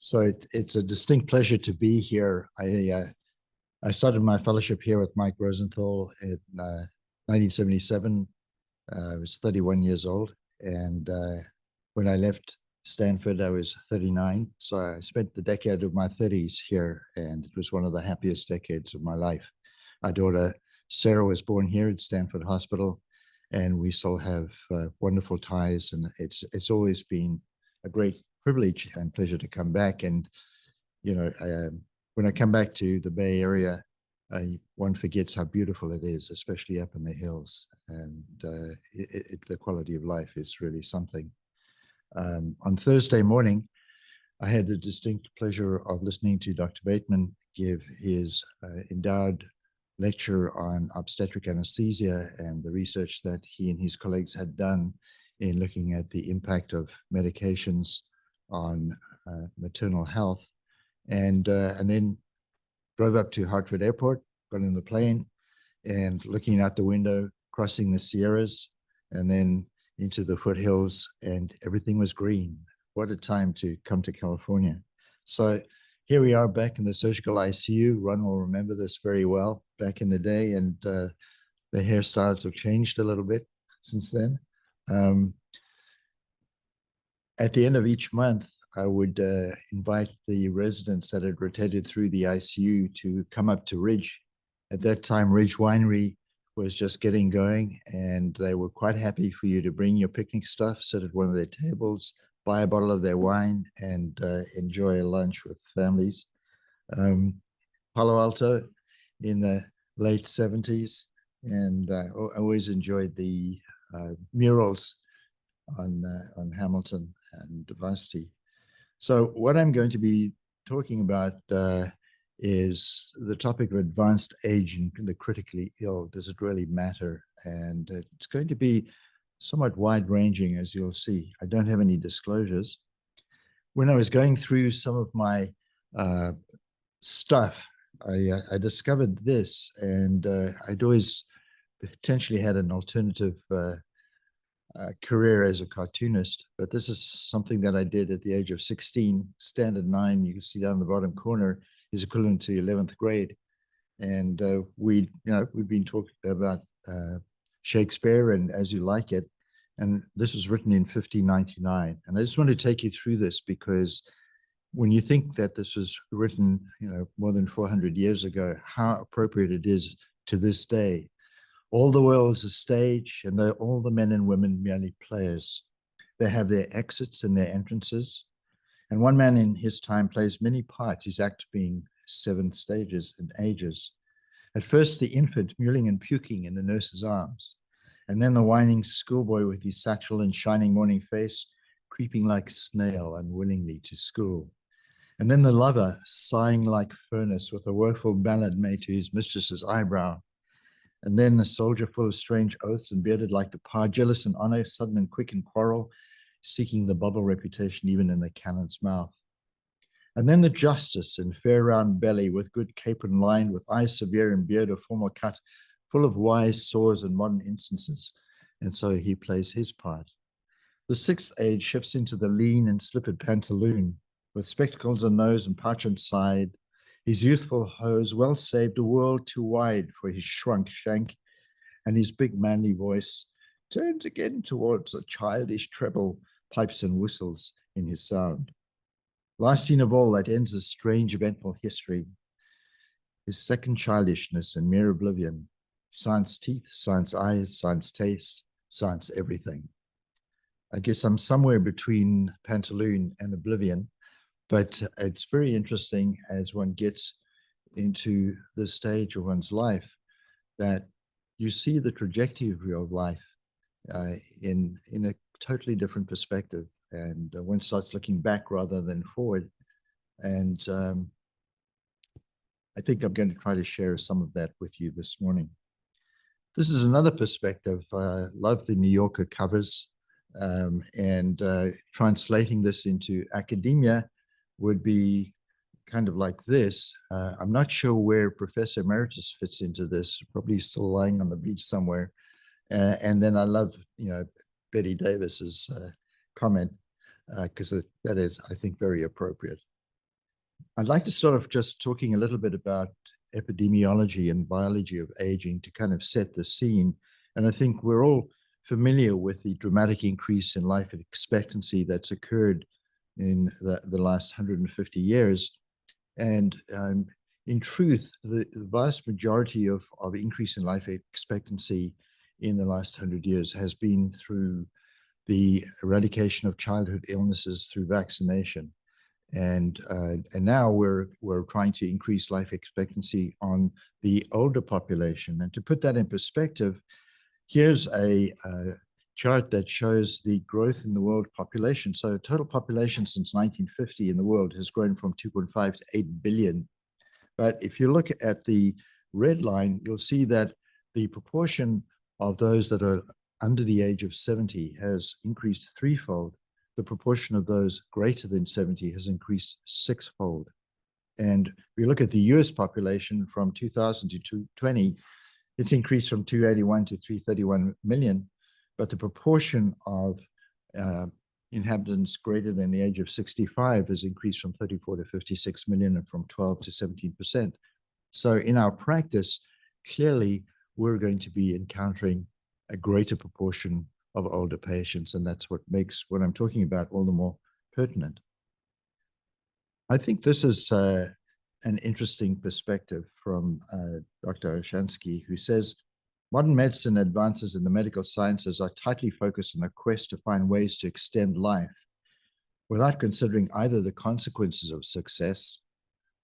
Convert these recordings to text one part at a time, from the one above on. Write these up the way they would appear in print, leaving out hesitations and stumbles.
So it's a distinct pleasure to be here. I started my fellowship here with Mike Rosenthal in 1977. I was 31 years old, and when I left Stanford, I was 39. So I spent the decade of my 30s here, and it was one of the happiest decades of my life. Our daughter Sarah was born here at Stanford Hospital, and we still have wonderful ties. And it's always been a great privilege and pleasure to come back. And when I come back to the Bay Area, one forgets how beautiful it is, especially up in the hills, and the quality of life is really something. On Thursday morning, I had the distinct pleasure of listening to Dr. Bateman give his endowed lecture on obstetric anesthesia and the research that he and his colleagues had done in looking at the impact of medications on maternal health, and then drove up to Hartford Airport, got in the plane, and looking out the window, crossing the Sierras, and then into the foothills, and everything was green. What a time to come to California. So here we are back in the surgical ICU. Ron will remember this very well back in the day, and the hairstyles have changed a little bit since then. At the end of each month, I would invite the residents that had rotated through the ICU to come up to Ridge. At that time, Ridge Winery was just getting going, and they were quite happy for you to bring your picnic stuff, sit at one of their tables, buy a bottle of their wine, and enjoy a lunch with families. Palo Alto in the late 70s, and I always enjoyed the murals on Hamilton and Varsity. So what I'm going to be talking about is the topic of advanced age and the critically ill. Does it really matter? And it's going to be somewhat wide-ranging, as you'll see. I don't have any disclosures. When I was going through some of my stuff, I discovered this, and I'd always potentially had an alternative career as a cartoonist, but this is something that I did at the age of 16. Standard 9, you can see down the bottom corner, is equivalent to 11th grade. And we've been talking about Shakespeare and As You Like It, and this was written in 1599. And I just want to take you through this because when you think that this was written, more than 400 years ago, how appropriate it is to this day. All the world's a stage, and all the men and women merely players. They have their exits and their entrances. And one man in his time plays many parts, his act being 7 stages and ages. At first, the infant mewling and puking in the nurse's arms, and then the whining schoolboy with his satchel and shining morning face, creeping like snail unwillingly to school. And then the lover, sighing like furnace with a woeful ballad made to his mistress's eyebrow. And then a soldier full of strange oaths and bearded like the par, jealous and honor, sudden and quick in quarrel, seeking the bubble reputation even in the cannon's mouth. And then the justice in fair round belly, with good capon lined, with eyes severe and beard of formal cut, full of wise saws and modern instances. And so he plays his part. The 6th age shifts into the lean and slippered pantaloon, with spectacles on nose and pouch on side, his youthful hose well saved a world too wide for his shrunk shank, and his big manly voice turns again towards a childish treble, pipes and whistles in his sound. Last scene of all that ends a strange eventful history, his second childishness and mere oblivion, science teeth, science eyes, science taste, science everything. I guess I'm somewhere between Pantaloon and oblivion, but it's very interesting as one gets into this stage of one's life that you see the trajectory of life in a totally different perspective. And one starts looking back rather than forward. And I think I'm going to try to share some of that with you this morning. This is another perspective. I love the New Yorker covers, and translating this into academia would be kind of like this. I'm not sure where Professor Emeritus fits into this, probably still lying on the beach somewhere. And then I love, Betty Davis's comment, because that is, I think, very appropriate. I'd like to start off just talking a little bit about epidemiology and biology of aging to kind of set the scene. And I think we're all familiar with the dramatic increase in life expectancy that's occurred in the last 150 years. And in truth, the vast majority of increase in life expectancy in the last 100 years has been through the eradication of childhood illnesses through vaccination. And now we're trying to increase life expectancy on the older population. And to put that in perspective, here's a chart that shows the growth in the world population. So total population since 1950 in the world has grown from 2.5 to 8 billion. But if you look at the red line, you'll see that the proportion of those that are under the age of 70 has increased threefold. The proportion of those greater than 70 has increased sixfold. And if you look at the US population from 2000 to 2020, it's increased from 281 to 331 million, but the proportion of inhabitants greater than the age of 65 has increased from 34 to 56 million and from 12 to 17%. So in our practice, clearly, we're going to be encountering a greater proportion of older patients, and that's what makes what I'm talking about all the more pertinent. I think this is an interesting perspective from Dr. Oshansky, who says, modern medicine advances in the medical sciences are tightly focused on a quest to find ways to extend life without considering either the consequences of success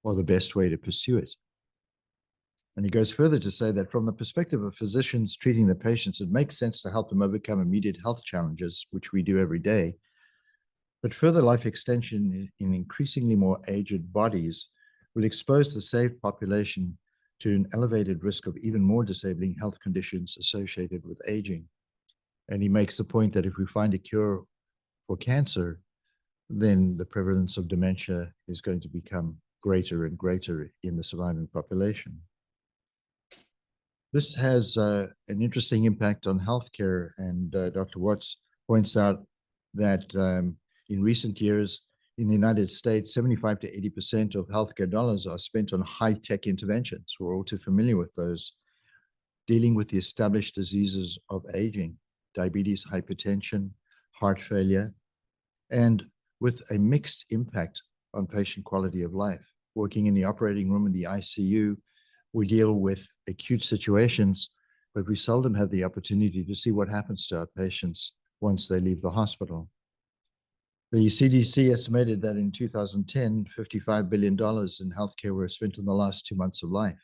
or the best way to pursue it. And he goes further to say that from the perspective of physicians treating the patients, it makes sense to help them overcome immediate health challenges, which we do every day. But further life extension in increasingly more aged bodies will expose the saved population to an elevated risk of even more disabling health conditions associated with aging. And he makes the point that if we find a cure for cancer, then the prevalence of dementia is going to become greater and greater in the surviving population. This has an interesting impact on healthcare, and Dr. Watts points out that in recent years in the United States, 75 to 80% of healthcare dollars are spent on high-tech interventions. We're all too familiar with those, dealing with the established diseases of aging, diabetes, hypertension, heart failure, and with a mixed impact on patient quality of life. Working in the operating room in the ICU, we deal with acute situations, but we seldom have the opportunity to see what happens to our patients once they leave the hospital. The CDC estimated that in 2010, $55 billion in healthcare were spent in the last 2 months of life.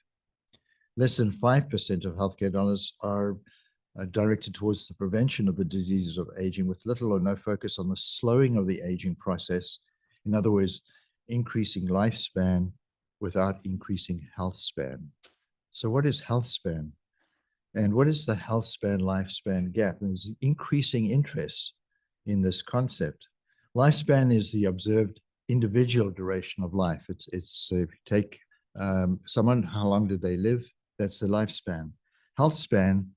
Less than 5% of healthcare dollars are directed towards the prevention of the diseases of aging, with little or no focus on the slowing of the aging process. In other words, increasing lifespan without increasing health span. So what is health span? And what is the health span lifespan gap? There's increasing interest in this concept. Lifespan is the observed individual duration of life. It's if you take someone, how long did they live? That's the lifespan. Health span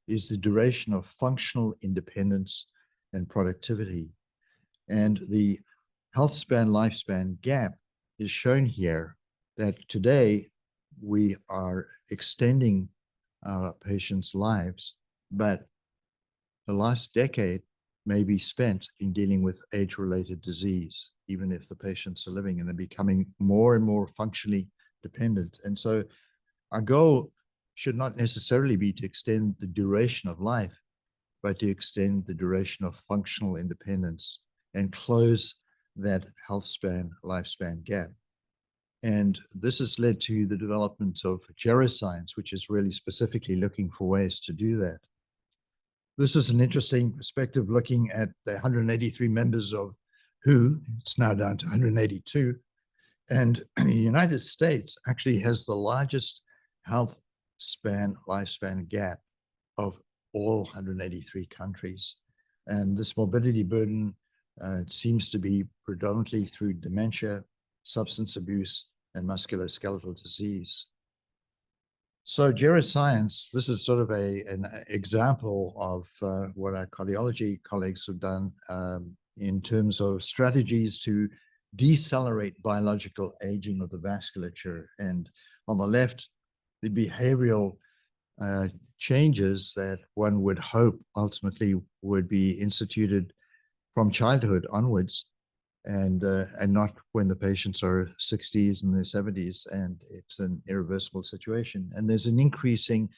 is the duration of functional independence and productivity. And the health span lifespan gap is shown here, that today we are extending our patients' lives, but the last decade may be spent in dealing with age-related disease, even if the patients are living, and they're becoming more and more functionally dependent. And so our goal should not necessarily be to extend the duration of life, but to extend the duration of functional independence and close that health span, lifespan gap. And this has led to the development of geroscience, which is really specifically looking for ways to do that. This is an interesting perspective looking at the 183 members of WHO. It's now down to 182. And the United States actually has the largest health span, lifespan gap of all 183 countries. And this morbidity burden seems to be predominantly through dementia, substance abuse, and musculoskeletal disease. So geroscience, this is sort of an example of what our cardiology colleagues have done in terms of strategies to decelerate biological aging of the vasculature. And on the left, the behavioral changes that one would hope ultimately would be instituted from childhood onwards, and not when the patients are 60s and their 70s and it's an irreversible situation. And there's an increasing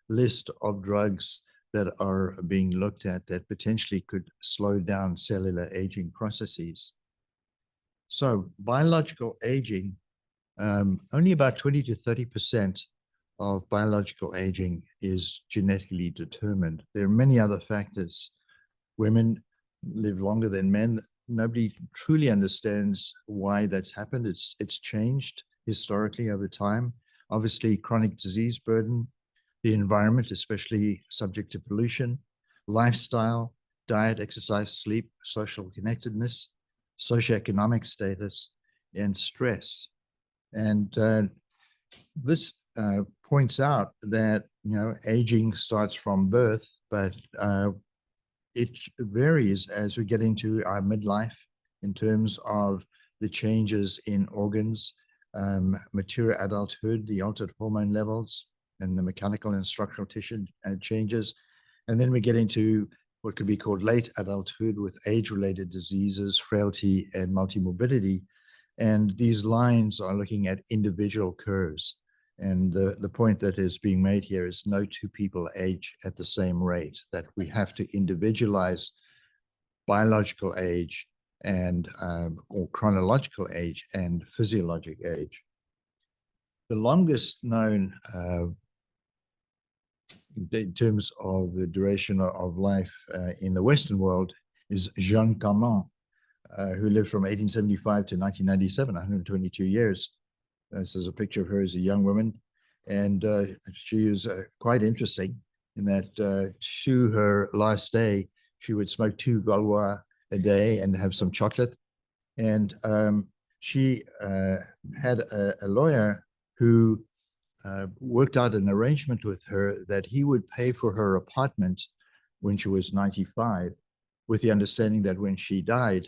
list of drugs that are being looked at that potentially could slow down cellular aging processes. So biological aging, only about 20 to 30% of biological aging is genetically determined. There are many other factors. Women live longer than men. Nobody truly understands why that's happened. It's changed historically over time. Obviously, chronic disease burden, the environment, especially subject to pollution, lifestyle, diet, exercise, sleep, social connectedness, socioeconomic status, and stress. And this points out that, you know, aging starts from birth, but it varies as we get into our midlife in terms of the changes in organs, mature adulthood, the altered hormone levels, and the mechanical and structural tissue changes. And then we get into what could be called late adulthood with age-related diseases, frailty, and multimorbidity. And these lines are looking at individual curves. And the point that is being made here is no two people age at the same rate, that we have to individualize biological age and or chronological age and physiologic age. The longest known in terms of the duration of life in the Western world is Jeanne Calment, who lived from 1875 to 1997, 122 years. This is a picture of her as a young woman. And she is quite interesting in that to her last day, she would smoke 2 Gaulois a day and have some chocolate. And she had a lawyer who worked out an arrangement with her that he would pay for her apartment when she was 95, with the understanding that when she died,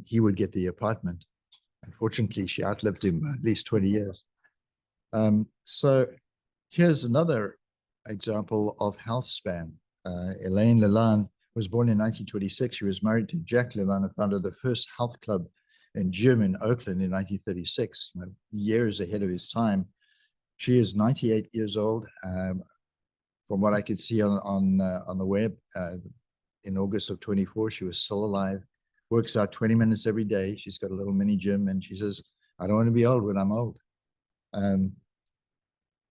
he would get the apartment. Unfortunately, she outlived him at least 20 years. So here's another example of health span. Elaine Lalande was born in 1926. She was married to Jack Lalande, and founded the first health club and gym in Oakland in 1936, years ahead of his time. She is 98 years old. From what I could see on the web, in August of 24, she was still alive. Works out 20 minutes every day. She's got a little mini gym, and she says, I don't want to be old when I'm old. If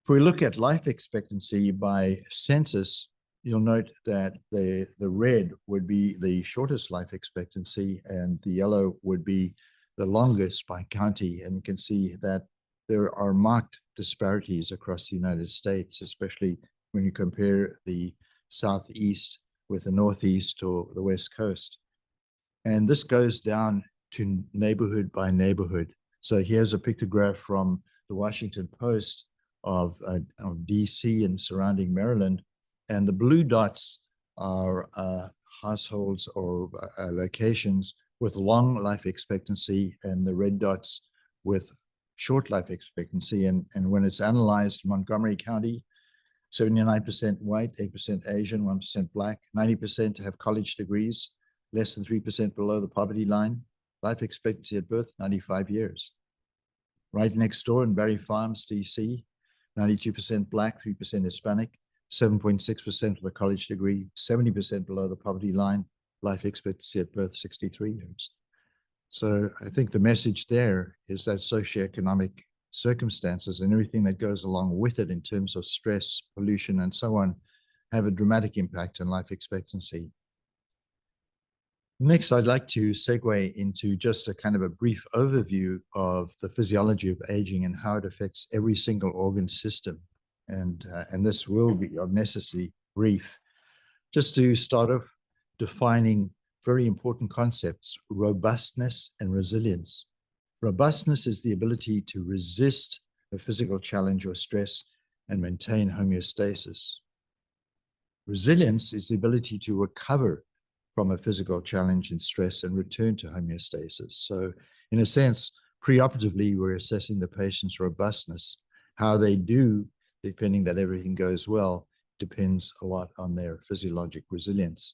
we look at life expectancy by census, you'll note that the red would be the shortest life expectancy, and the yellow would be the longest by county. And you can see that there are marked disparities across the United States, especially when you compare the Southeast with the Northeast or the West Coast. And this goes down to neighborhood by neighborhood. So here's a pictograph from the Washington Post of DC and surrounding Maryland. And the blue dots are households or locations with long life expectancy, and the red dots with short life expectancy. And when it's analyzed, Montgomery County, 79% white, 8% Asian, 1% black, 90% have college degrees, less than 3% below the poverty line. Life expectancy at birth, 95 years. Right next door in Barry Farms, DC, 92% black, 3% Hispanic, 7.6% with a college degree, 70% below the poverty line, life expectancy at birth, 63 years. So I think the message there is that socioeconomic circumstances and everything that goes along with it in terms of stress, pollution, and so on, have a dramatic impact on life expectancy. Next, I'd like to segue into just a kind of a brief overview of the physiology of aging and how it affects every single organ system. And this will be of necessity brief. Just to start off, defining very important concepts: robustness and resilience. Robustness is the ability to resist a physical challenge or stress and maintain homeostasis. Resilience is the ability to recover from a physical challenge and stress and return to homeostasis. So in a sense, preoperatively, we're assessing the patient's robustness. How they do, depending that everything goes well, depends a lot on their physiologic resilience.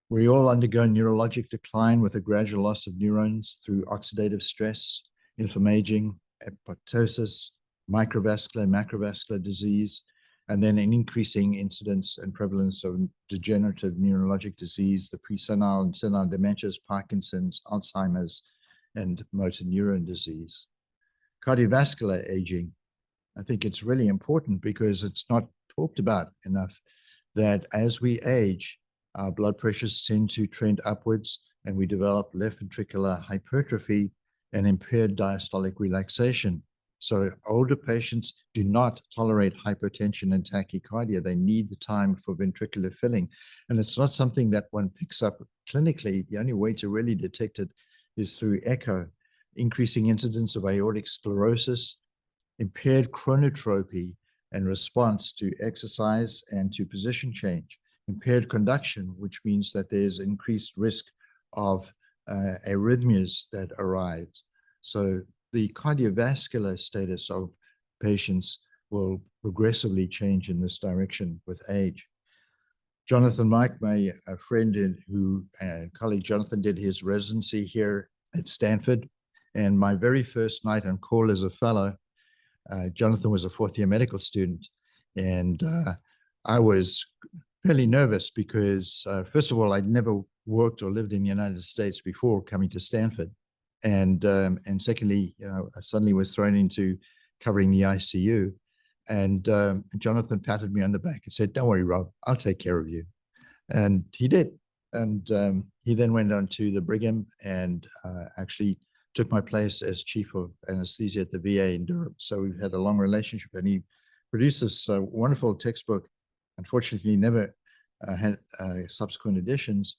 We all undergo neurologic decline with a gradual loss of neurons through oxidative stress, inflammaging, apoptosis, microvascular and macrovascular disease, and then an increasing incidence and prevalence of degenerative neurologic disease, the presenile and senile dementias, Parkinson's, Alzheimer's, and motor neuron disease. Cardiovascular aging, I think it's really important because it's not talked about enough that as we age, our blood pressures tend to trend upwards and we develop left ventricular hypertrophy and impaired diastolic relaxation. So older patients do not tolerate hypertension and tachycardia. They need the time for ventricular filling. And it's not something that one picks up clinically. The only way to really detect it is through echo. Increasing incidence of aortic sclerosis, impaired chronotropy and response to exercise and to position change, impaired conduction, which means that there's increased risk of arrhythmias that arise. So the cardiovascular status of patients will progressively change in this direction with age. Jonathan Mike, my friend and colleague Jonathan, did his residency here at Stanford. And my very first night on call as a fellow, Jonathan was a fourth-year medical student. And I was fairly nervous because, first of all, I'd never worked or lived in the United States before coming to Stanford. And secondly, I suddenly was thrown into covering the ICU. And Jonathan patted me on the back and said, "Don't worry, Rob, I'll take care of you." And he did. And he then went on to the Brigham and actually took my place as chief of anesthesia at the VA in Durham. So we've had a long relationship, and he produced this wonderful textbook. Unfortunately, never had subsequent editions.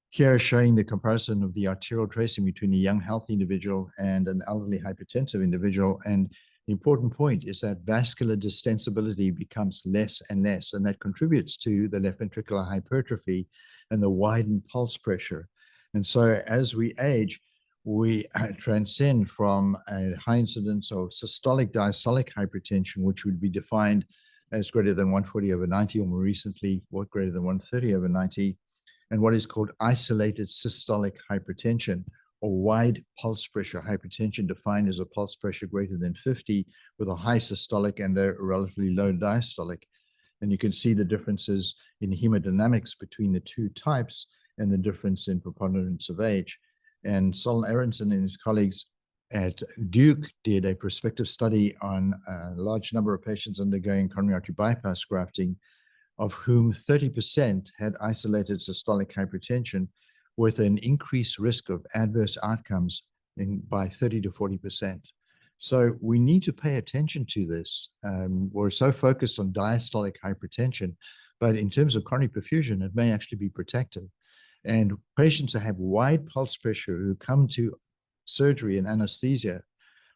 Here showing the comparison of the arterial tracing between a young healthy individual and an elderly hypertensive individual. And the important point is that vascular distensibility becomes less and less, and that contributes to the left ventricular hypertrophy and the widened pulse pressure. And so as we age, we transcend from a high incidence of systolic diastolic hypertension, which would be defined as greater than 140/90, or more recently, greater than 130/90, and what is called isolated systolic hypertension, or wide pulse pressure hypertension, defined as a pulse pressure greater than 50 with a high systolic and a relatively low diastolic. And you can see the differences in hemodynamics between the two types and the difference in preponderance of age. And Sol Aronson and his colleagues at Duke did a prospective study on a large number of patients undergoing coronary artery bypass grafting, of whom 30% had isolated systolic hypertension with an increased risk of adverse outcomes by 30 to 40%. So we need to pay attention to this. We're so focused on diastolic hypertension, but in terms of coronary perfusion, it may actually be protective. And patients that have wide pulse pressure who come to surgery and anesthesia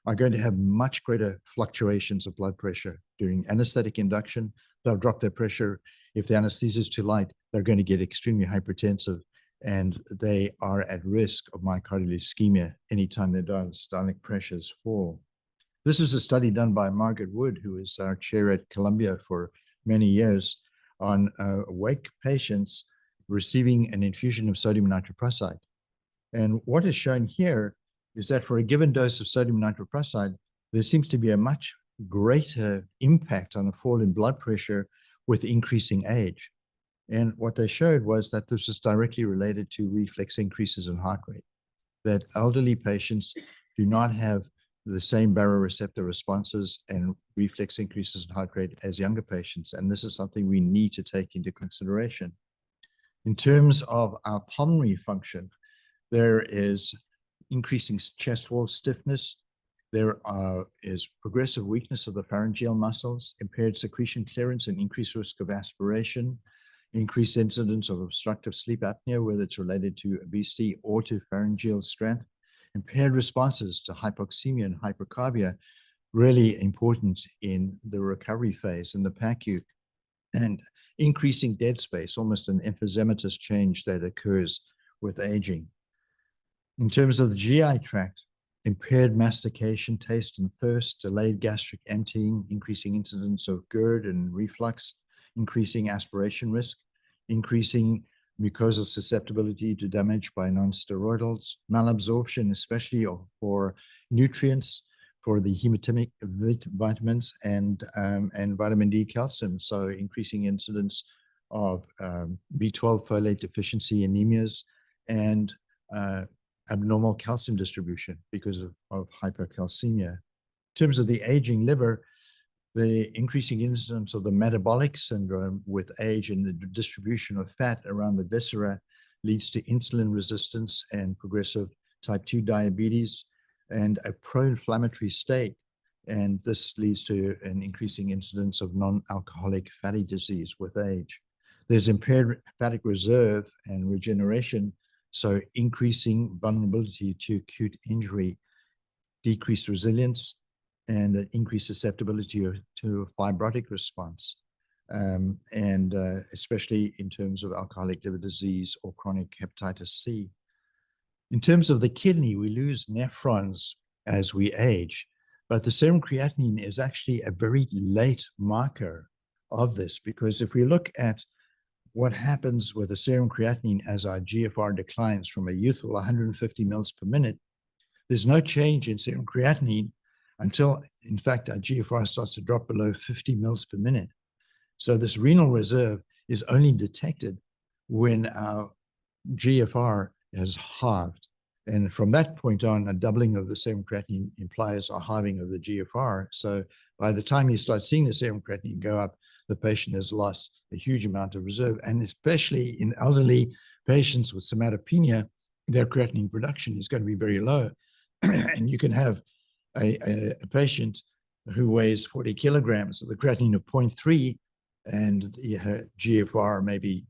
are going to have much greater fluctuations of blood pressure during anesthetic induction. They'll drop their pressure. If the anesthesia is too light, they're going to get extremely hypertensive, and they are at risk of myocardial ischemia anytime their diastolic pressures fall. This is a study done by Margaret Wood, who is our chair at Columbia for many years, on awake patients receiving an infusion of sodium nitroprusside. And what is shown here is that for a given dose of sodium nitroprusside, there seems to be a much greater impact on a fall in blood pressure with increasing age. And what they showed was that this is directly related to reflex increases in heart rate, that elderly patients do not have the same baroreceptor responses and reflex increases in heart rate as younger patients. And this is something we need to take into consideration. In terms of our pulmonary function, there is increasing chest wall stiffness. There is progressive weakness of the pharyngeal muscles, impaired secretion clearance, and increased risk of aspiration, increased incidence of obstructive sleep apnea, whether it's related to obesity or to pharyngeal strength, impaired responses to hypoxemia and hypercarbia, really important in the recovery phase in the PACU, and increasing dead space, almost an emphysematous change that occurs with aging. In terms of the GI tract, impaired mastication, taste, and thirst, delayed gastric emptying, increasing incidence of GERD and reflux, increasing aspiration risk, increasing mucosal susceptibility to damage by non-steroidals, malabsorption, especially for nutrients, for the hematinic vitamins and vitamin D, calcium. So increasing incidence of B12 folate deficiency anemias and abnormal calcium distribution because of hypercalcemia. In terms of the aging liver, the increasing incidence of the metabolic syndrome with age and the distribution of fat around the viscera leads to insulin resistance and progressive type 2 diabetes and a pro-inflammatory state. And this leads to an increasing incidence of non-alcoholic fatty disease with age. There's impaired hepatic reserve and regeneration, so increasing vulnerability to acute injury, decreased resilience, and increased susceptibility to a fibrotic response, especially in terms of alcoholic liver disease or chronic hepatitis C. In terms of the kidney, we lose nephrons as we age, but the serum creatinine is actually a very late marker of this, because if we look at what happens with the serum creatinine as our GFR declines from a youthful 150 mils per minute, there's no change in serum creatinine until, in fact, our GFR starts to drop below 50 mils per minute. So this renal reserve is only detected when our GFR has halved. And from that point on, a doubling of the serum creatinine implies a halving of the GFR. So by the time you start seeing the serum creatinine go up, the patient has lost a huge amount of reserve. And especially in elderly patients with somatopenia, their creatinine production is going to be very low. And you can have a patient who weighs 40 kilograms with a creatinine of 0.3 and the GFR maybe,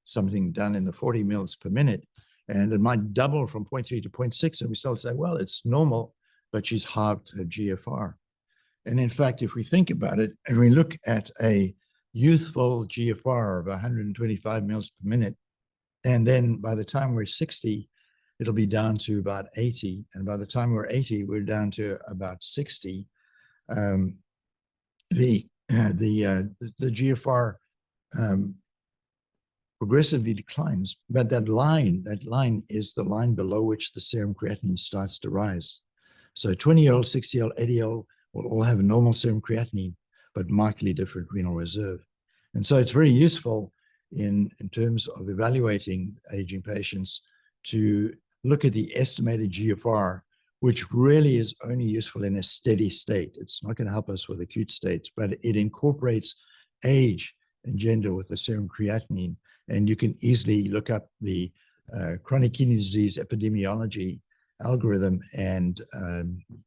something done in the 40 mils per minute. And it might double from 0.3 to 0.6. And we still say, well, it's normal, but she's halved her GFR. And in fact, if we think about it, and we look at a youthful GFR of 125 mils per minute, and then by the time we're 60, it'll be down to about 80. And by the time we're 80, we're down to about 60. The GFR progressively declines, but that line is the line below which the serum creatinine starts to rise. So 20-year-old, 60-year-old, 80-year-old will all have a normal serum creatinine, but markedly different renal reserve. And so it's very useful in terms of evaluating aging patients to look at the estimated GFR, which really is only useful in a steady state. It's not going to help us with acute states, but it incorporates age and gender with the serum creatinine. And you can easily look up the chronic kidney disease epidemiology algorithm, and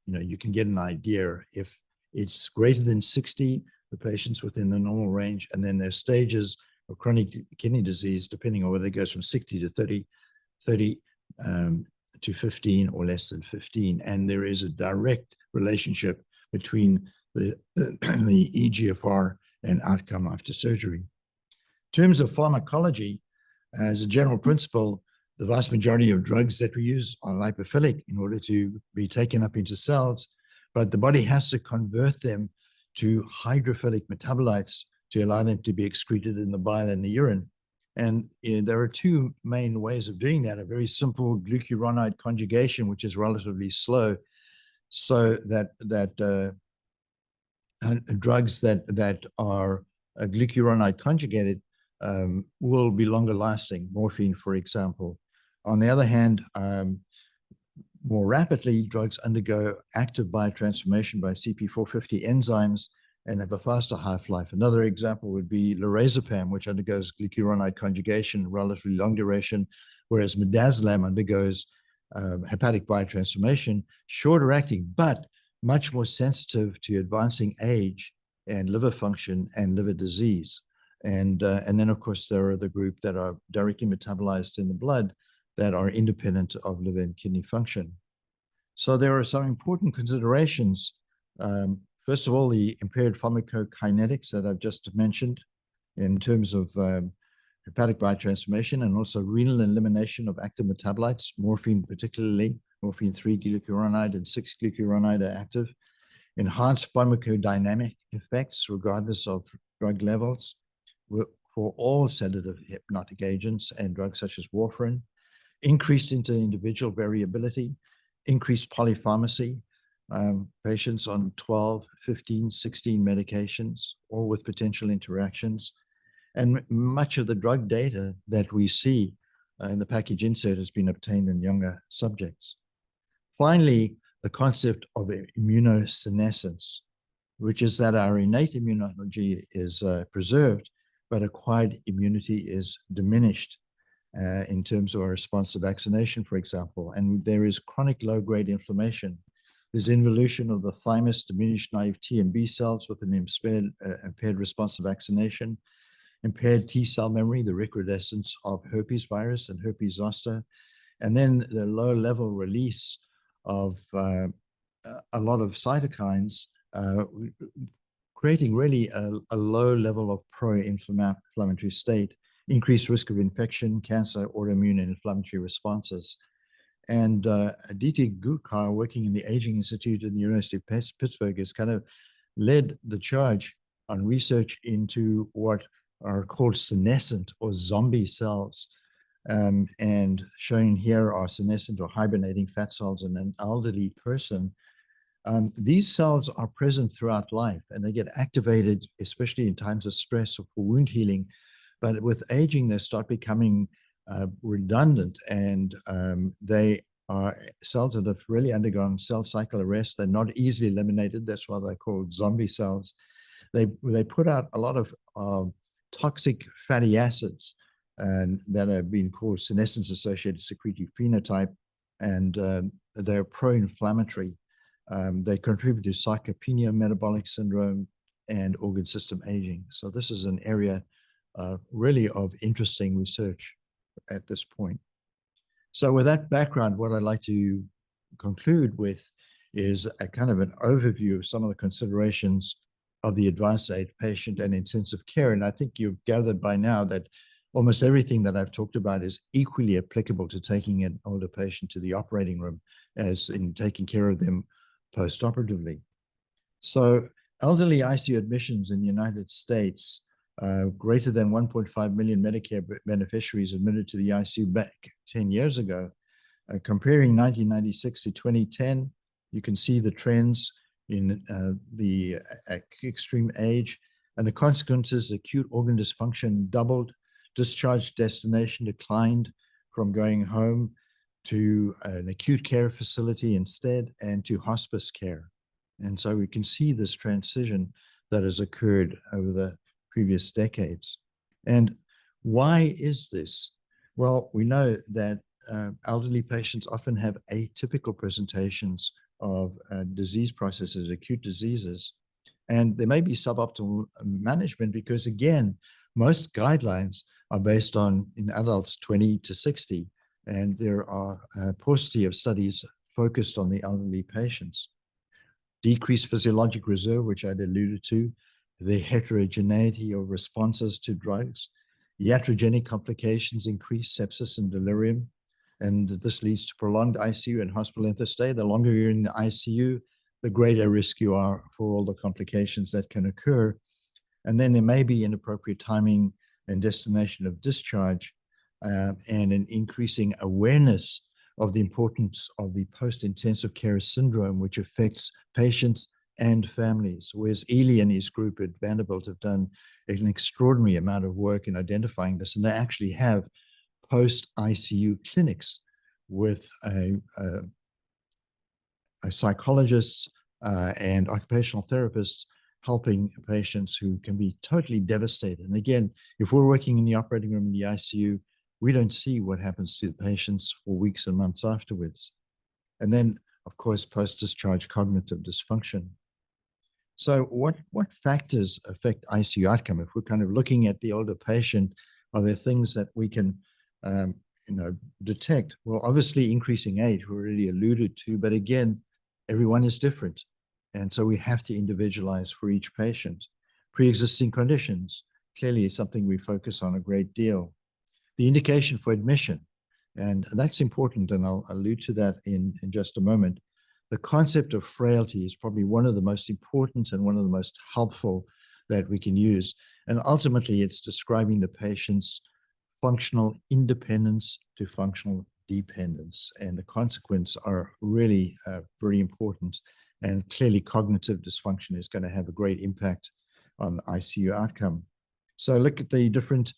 you can get an idea if it's greater than 60, the patient's within the normal range, and then there's stages of chronic kidney disease depending on whether it goes from 60 to 30 to 15 or less than 15, and there is a direct relationship between the eGFR and outcome after surgery. In terms of pharmacology, as a general principle, the vast majority of drugs that we use are lipophilic in order to be taken up into cells, but the body has to convert them to hydrophilic metabolites to allow them to be excreted in the bile and the urine. And there are two main ways of doing that: a very simple glucuronide conjugation, which is relatively slow, so that drugs that are glucuronide conjugated will be longer lasting, morphine, for example. On the other hand, more rapidly, drugs undergo active biotransformation by CP450 enzymes and have a faster half-life. Another example would be lorazepam, which undergoes glucuronide conjugation, relatively long duration, whereas midazolam undergoes hepatic biotransformation, shorter acting, but much more sensitive to advancing age and liver function and liver disease. And then, of course, there are the group that are directly metabolized in the blood that are independent of liver and kidney function. So there are some important considerations. First of all, the impaired pharmacokinetics that I've just mentioned in terms of hepatic biotransformation, and also renal elimination of active metabolites, morphine particularly, morphine 3-glucuronide and 6-glucuronide are active. Enhanced pharmacodynamic effects regardless of drug levels for all sedative hypnotic agents and drugs such as warfarin. Increased inter-individual variability, increased polypharmacy, patients on 12, 15, 16 medications, all with potential interactions. And much of the drug data that we see in the package insert has been obtained in younger subjects. Finally, the concept of immunosenescence, which is that our innate immunology is preserved, but acquired immunity is diminished in terms of our response to vaccination, for example. And there is chronic low-grade inflammation. There's involution of the thymus, diminished naive T and B cells with an impaired response to vaccination, impaired T cell memory, the recrudescence of herpes virus and herpes zoster, and then the low-level release of a lot of cytokines, creating really a low level of pro-inflammatory state, increased risk of infection, cancer, autoimmune, and inflammatory responses. And D.T. Gukar, working in the Aging Institute at the University of Pittsburgh, has kind of led the charge on research into what are called senescent or zombie cells. And showing here are senescent or hibernating fat cells in an elderly person. These cells are present throughout life, and they get activated, especially in times of stress or for wound healing. But with aging, they start becoming redundant, and they are cells that have really undergone cell cycle arrest. They're not easily eliminated. That's why they're called zombie cells. They put out a lot of toxic fatty acids and that have been called senescence-associated secretory phenotype, and they're pro-inflammatory. They contribute to sarcopenia, metabolic syndrome, and organ system aging. So this is an area really of interesting research at this point. So with that background, what I'd like to conclude with is a kind of an overview of some of the considerations of the advanced age patient and intensive care. And I think you've gathered by now that almost everything that I've talked about is equally applicable to taking an older patient to the operating room as in taking care of them post-operatively. So elderly ICU admissions in the United States, greater than 1.5 million Medicare beneficiaries admitted to the ICU back 10 years ago. Comparing 1996 to 2010, you can see the trends in the extreme age, and the consequences: acute organ dysfunction doubled, discharge destination declined from going home to an acute care facility instead, and to hospice care. And so we can see this transition that has occurred over the previous decades. And why is this? Well, we know that elderly patients often have atypical presentations of disease processes, acute diseases, and there may be suboptimal management because, again, most guidelines are based on in adults 20 to 60, and there are a paucity of studies focused on the elderly patients. Decreased physiologic reserve, which I'd alluded to, the heterogeneity of responses to drugs, iatrogenic complications increase, sepsis and delirium, and this leads to prolonged ICU and hospital length of stay. The longer you're in the ICU, the greater risk you are for all the complications that can occur. And then there may be inappropriate timing and destination of discharge, and an increasing awareness of the importance of the post-intensive care syndrome, which affects patients and families. Whereas Ely and his group at Vanderbilt have done an extraordinary amount of work in identifying this, and they actually have post-ICU clinics with a psychologist and occupational therapists helping patients who can be totally devastated. And again, if we're working in the operating room in the ICU, we don't see what happens to the patients for weeks and months afterwards. And then, of course, post-discharge cognitive dysfunction. So what factors affect ICU outcome? If we're kind of looking at the older patient, are there things that we can detect? Well, obviously increasing age, we already alluded to, but again, everyone is different. And so we have to individualize for each patient. Pre-existing conditions, clearly is something we focus on a great deal. the indication for admission, and that's important, and I'll allude to that in just a moment. The concept of frailty is probably one of the most important and one of the most helpful that we can use. And ultimately, it's describing the patient's functional independence to functional dependence. And the consequences are really very important. And clearly, cognitive dysfunction is going to have a great impact on the ICU outcome. So look at the different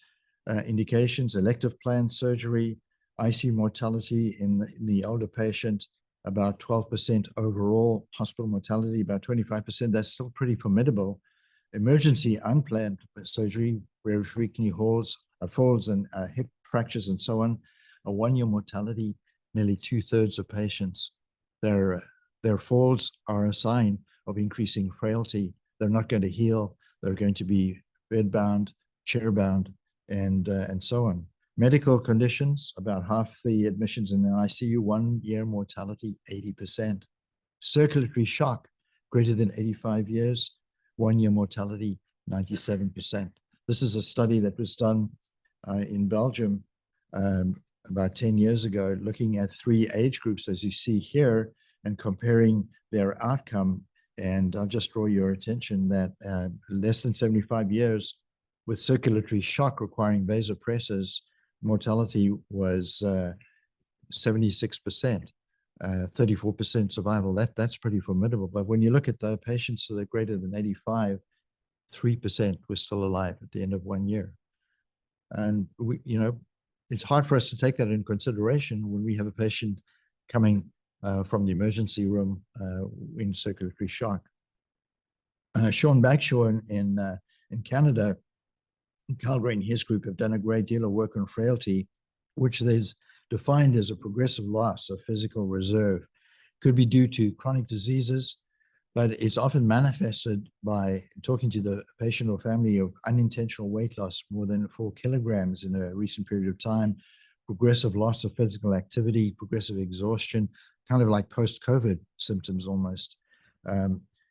indications: elective planned surgery, ICU mortality in the older patient, about 12% overall, hospital mortality, about 25%. That's still pretty formidable. Emergency unplanned surgery, very frequently falls and hip fractures and so on, a 1-year mortality, nearly 2/3 of patients. Their falls are a sign of increasing frailty. They're not going to heal. They're going to be bedbound, chairbound, and so on. Medical conditions, about half the admissions in the ICU, 1-year mortality, 80%. Circulatory shock, greater than 85 years, 1-year mortality, 97%. This is a study that was done in Belgium about 10 years ago, looking at 3 age groups, as you see here, and comparing their outcome. And I'll just draw your attention that less than 75 years with circulatory shock requiring vasopressors, mortality was 76%, 34% survival. That's pretty formidable. But when you look at the patients that are greater than 85, 3% were still alive at the end of 1 year. And it's hard for us to take that in consideration when we have a patient coming from the emergency room in circulatory shock. Sean Bagshaw in Canada, Calgary and his group have done a great deal of work on frailty, which is defined as a progressive loss of physical reserve. Could be due to chronic diseases, but it's often manifested by talking to the patient or family of unintentional weight loss, more than 4 kilograms in a recent period of time, progressive loss of physical activity, progressive exhaustion, kind of like post-COVID symptoms almost.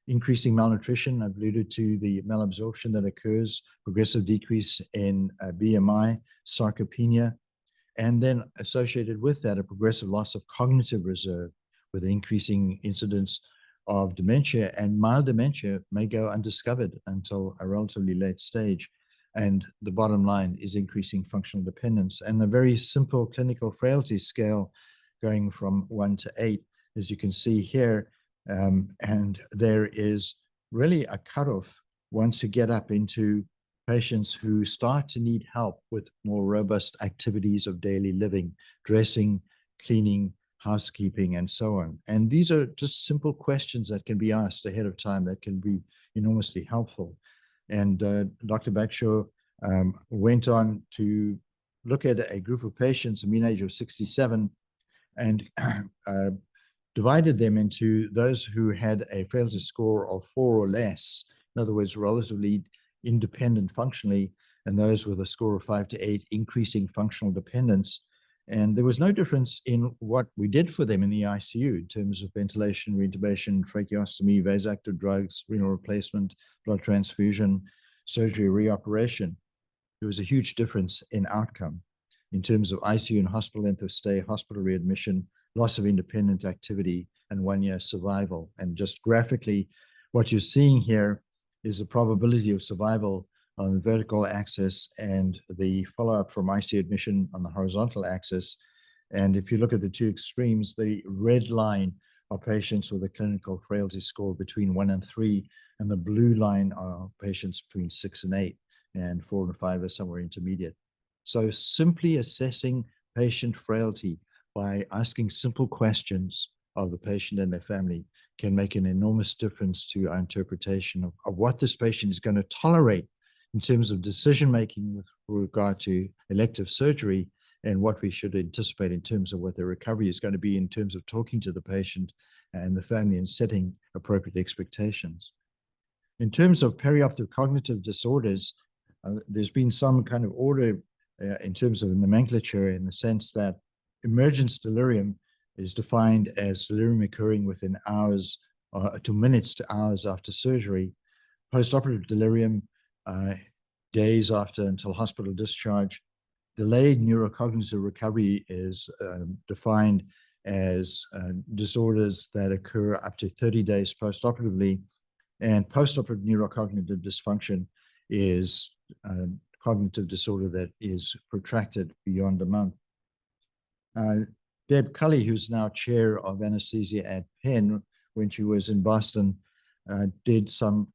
Increasing malnutrition, I've alluded to the malabsorption that occurs, progressive decrease in BMI, sarcopenia, and then associated with that, a progressive loss of cognitive reserve with increasing incidence of dementia, and mild dementia may go undiscovered until a relatively late stage. And the bottom line is increasing functional dependence, and a very simple clinical frailty scale going from 1 to 8, as you can see here. And there is really a cutoff once you get up into patients who start to need help with more robust activities of daily living, dressing, cleaning, housekeeping, and so on. And these are just simple questions that can be asked ahead of time that can be enormously helpful. And Dr. Bagshaw went on to look at a group of patients, a mean age of 67, and divided them into those who had a frailty score of 4 or less, in other words, relatively independent functionally, and those with a score of 5 to 8, increasing functional dependence. And there was no difference in what we did for them in the ICU in terms of ventilation, reintubation, tracheostomy, vasoactive drugs, renal replacement, blood transfusion, surgery, reoperation. There was a huge difference in outcome in terms of ICU and hospital length of stay, hospital readmission, loss of independent activity, and 1-year survival. And just graphically, what you're seeing here is the probability of survival on the vertical axis and the follow-up from ICU admission on the horizontal axis. And if you look at the two extremes, the red line are patients with a clinical frailty score between 1 and 3, and the blue line are patients between 6 and 8, and 4 and 5 are somewhere intermediate. So simply assessing patient frailty by asking simple questions of the patient and their family can make an enormous difference to our interpretation of what this patient is going to tolerate in terms of decision-making with regard to elective surgery, and what we should anticipate in terms of what their recovery is going to be in terms of talking to the patient and the family and setting appropriate expectations. In terms of perioperative cognitive disorders, there's been some kind of order in terms of nomenclature, in the sense that emergence delirium is defined as delirium occurring within hours to minutes to hours after surgery. Postoperative delirium, days after until hospital discharge. Delayed neurocognitive recovery is defined as disorders that occur up to 30 days postoperatively, and postoperative neurocognitive dysfunction is a cognitive disorder that is protracted beyond a month. Deb Cully, who's now chair of anesthesia at Penn, when she was in Boston, did some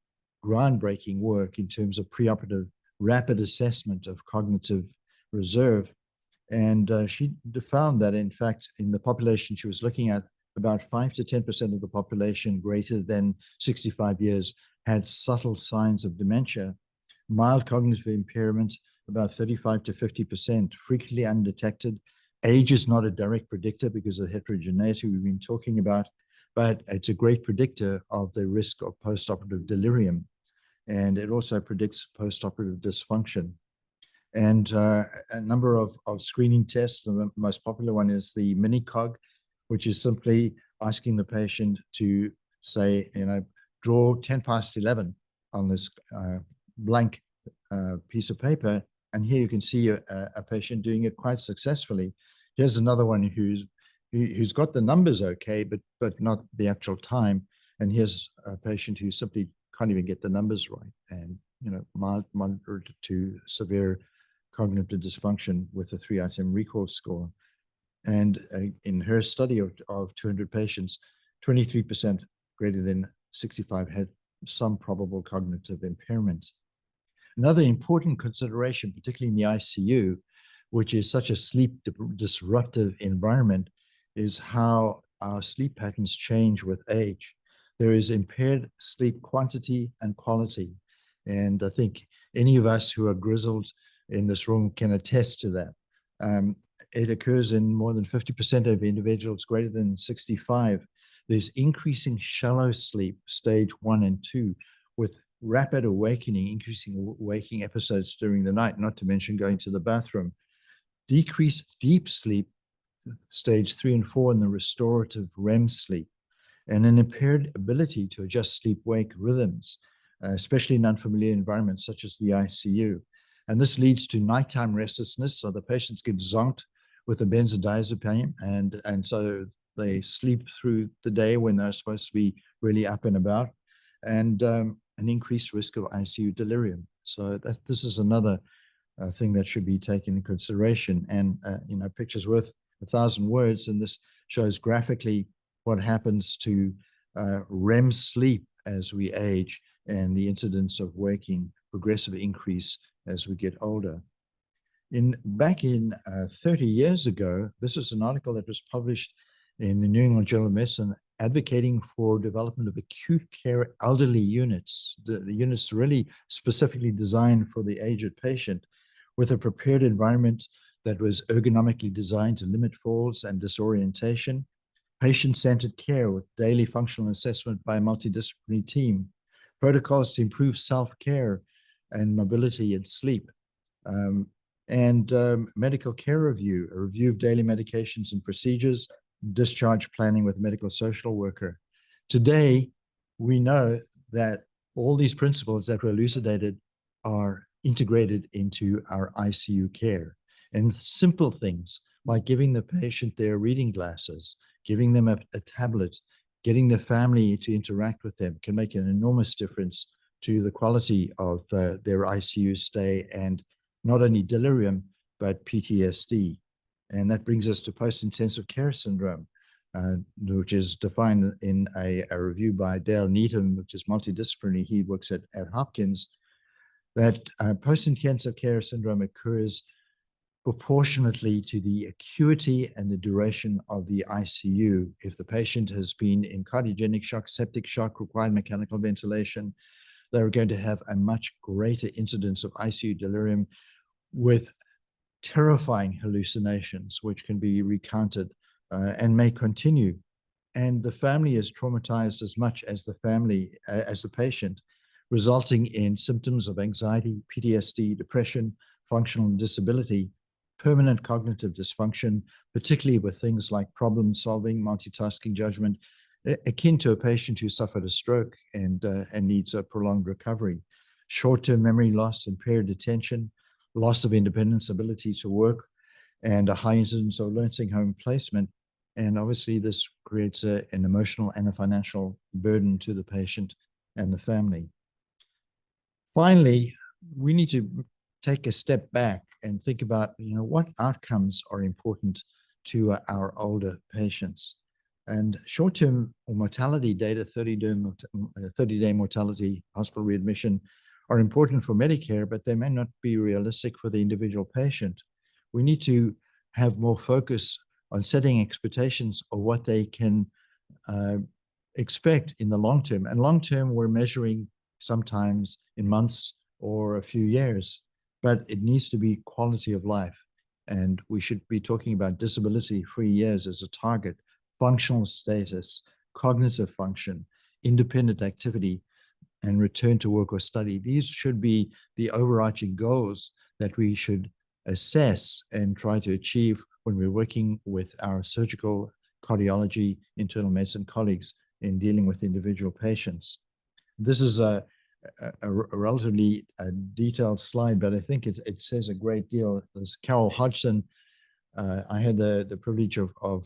groundbreaking work in terms of preoperative rapid assessment of cognitive reserve. And she found that, in fact, in the population she was looking at, about 5 to 10% of the population greater than 65 years had subtle signs of dementia. Mild cognitive impairment, about 35 to 50%, frequently undetected. Age is not a direct predictor because of the heterogeneity we've been talking about, but it's a great predictor of the risk of postoperative delirium. And it also predicts postoperative dysfunction. And a number of screening tests, the most popular one is the mini-cog, which is simply asking the patient to say, draw 10 past 11 on this blank piece of paper. And here you can see a patient doing it quite successfully. Here's another one who's got the numbers okay, but not the actual time. And here's a patient who simply can't even get the numbers right, and mild, moderate to severe cognitive dysfunction with a 3-item recall score. And in her study of 200 patients, 23% greater than 65 had some probable cognitive impairment. Another important consideration, particularly in the ICU, which is such a sleep disruptive environment, is how our sleep patterns change with age. There is impaired sleep quantity and quality. And I think any of us who are grizzled in this room can attest to that. It occurs in more than 50% of individuals greater than 65. There's increasing shallow sleep, stage 1 and 2, with rapid awakening, increasing waking episodes during the night, not to mention going to the bathroom. Decreased deep sleep, stage 3 and 4, in the restorative REM sleep, and an impaired ability to adjust sleep-wake rhythms, especially in unfamiliar environments such as the ICU. And this leads to nighttime restlessness, so the patients get zonked with a benzodiazepine, and so they sleep through the day when they're supposed to be really up and about, and an increased risk of ICU delirium. So this is another thing that should be taken into consideration. And pictures worth 1,000 words, and this shows graphically what happens to REM sleep as we age, and the incidence of waking progressive increase as we get older. Back in 30 years ago, this is an article that was published in the New England Journal of Medicine advocating for development of acute care elderly units, the units really specifically designed for the aged patient, with a prepared environment that was ergonomically designed to limit falls and disorientation, patient-centered care with daily functional assessment by a multidisciplinary team, protocols to improve self-care and mobility and sleep, and medical care review, a review of daily medications and procedures, discharge planning with a medical social worker. Today, we know that all these principles that were elucidated are integrated into our ICU care. And simple things like giving the patient their reading glasses, giving them a tablet, getting the family to interact with them can make an enormous difference to the quality of their ICU stay, and not only delirium, but PTSD. And that brings us to post-intensive care syndrome, which is defined in a review by Dale Needham, which is multidisciplinary. He works at Hopkins, that post-intensive care syndrome occurs proportionately to the acuity and the duration of the ICU. If the patient has been in cardiogenic shock, septic shock, required mechanical ventilation, they're going to have a much greater incidence of ICU delirium with terrifying hallucinations, which can be recounted and may continue. And the family is traumatized as much as the patient, resulting in symptoms of anxiety, PTSD, depression, functional disability, permanent cognitive dysfunction, particularly with things like problem solving, multitasking, judgment, akin to a patient who suffered a stroke and needs a prolonged recovery. Short-term memory loss, impaired attention, loss of independence, ability to work, and a high incidence of nursing home placement. And obviously this creates an emotional and a financial burden to the patient and the family. Finally, we need to take a step back and think about, what outcomes are important to our older patients. And short-term mortality data, 30-day mortality, hospital readmission, are important for Medicare, but they may not be realistic for the individual patient. We need to have more focus on setting expectations of what they can expect in the long term. And long term, we're measuring sometimes in months or a few years, but it needs to be quality of life. And we should be talking about disability-free years as a target, functional status, cognitive function, independent activity, and return to work or study. These should be the overarching goals that we should assess and try to achieve when we're working with our surgical, cardiology, internal medicine colleagues in dealing with individual patients. This is a relatively detailed slide, but I think it says a great deal. As Carol Hodgson, I had the privilege of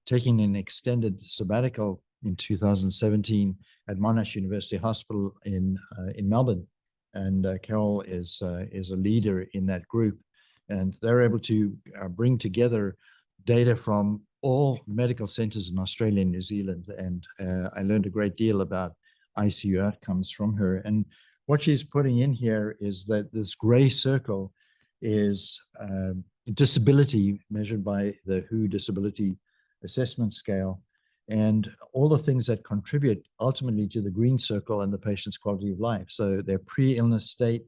taking an extended sabbatical in 2017 at Monash University Hospital in Melbourne, and Carol is a leader in that group, and they're able to bring together data from all medical centers in Australia and New Zealand, and I learned a great deal about ICU outcomes from her. And what she's putting in here is that this gray circle is disability measured by the WHO Disability Assessment Scale, and all the things that contribute ultimately to the green circle and the patient's quality of life. So their pre-illness state,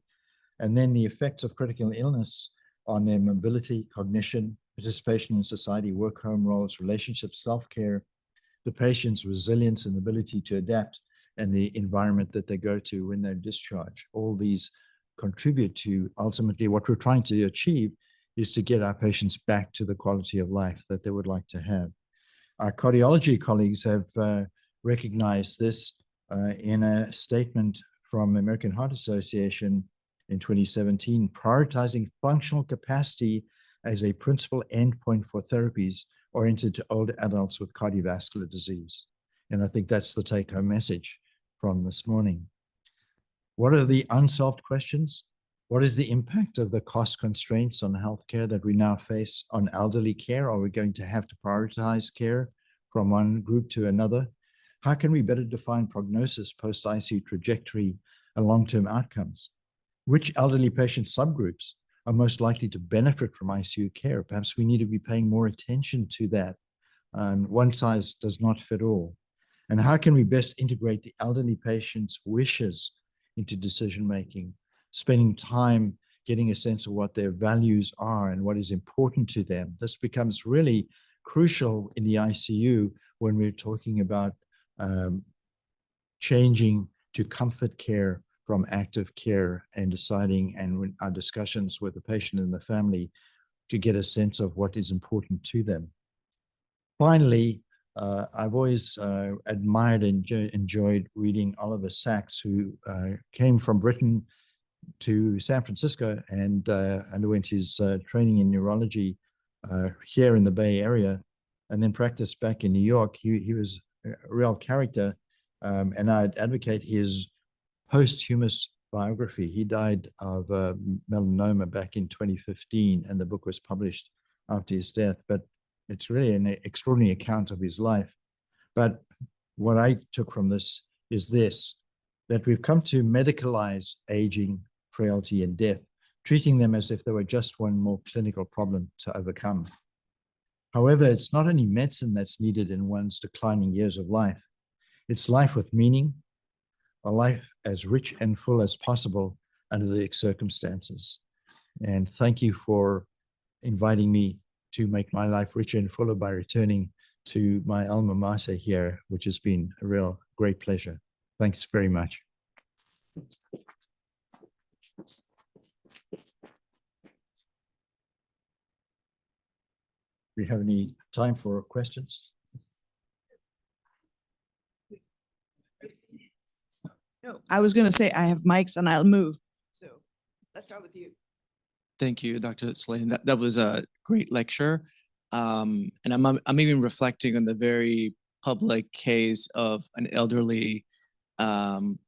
and then the effects of critical illness on their mobility, cognition, participation in society, work-home roles, relationships, self-care, the patient's resilience and ability to adapt, and the environment that they go to when they're discharged. All these contribute to ultimately what we're trying to achieve is to get our patients back to the quality of life that they would like to have. Our cardiology colleagues have recognized this in a statement from the American Heart Association in 2017, prioritizing functional capacity as a principal endpoint for therapies oriented to older adults with cardiovascular disease. And I think that's the take-home message from this morning. What are the unsolved questions? What is the impact of the cost constraints on healthcare that we now face on elderly care? Are we going to have to prioritize care from one group to another? How can we better define prognosis, post-ICU trajectory, and long-term outcomes? Which elderly patient subgroups are most likely to benefit from ICU care? Perhaps we need to be paying more attention to that. One size does not fit all. And how can we best integrate the elderly patient's wishes into decision-making, spending time getting a sense of what their values are and what is important to them? This becomes really crucial in the ICU when we're talking about changing to comfort care from active care and deciding, and our discussions with the patient and the family to get a sense of what is important to them. Finally, I've always admired and enjoyed reading Oliver Sacks, who came from Britain to San Francisco and underwent his training in neurology here in the Bay Area, and then practiced back in New York. He was a real character, and I'd advocate his posthumous biography. He died of melanoma back in 2015, and the book was published after his death. But it's really an extraordinary account of his life. But what I took from this is this, that we've come to medicalize aging, frailty, and death, treating them as if they were just one more clinical problem to overcome. However, it's not only medicine that's needed in one's declining years of life. It's life with meaning, a life as rich and full as possible under the circumstances. And thank you for inviting me to make my life richer and fuller by returning to my alma mater here, which has been a real great pleasure. Thanks very much. Do we have any time for questions? No, I was going to say I have mics and I'll move. So let's start with you. Thank you, Dr. Sladen. That was a great lecture. And I'm even reflecting on the very public case of an elderly um,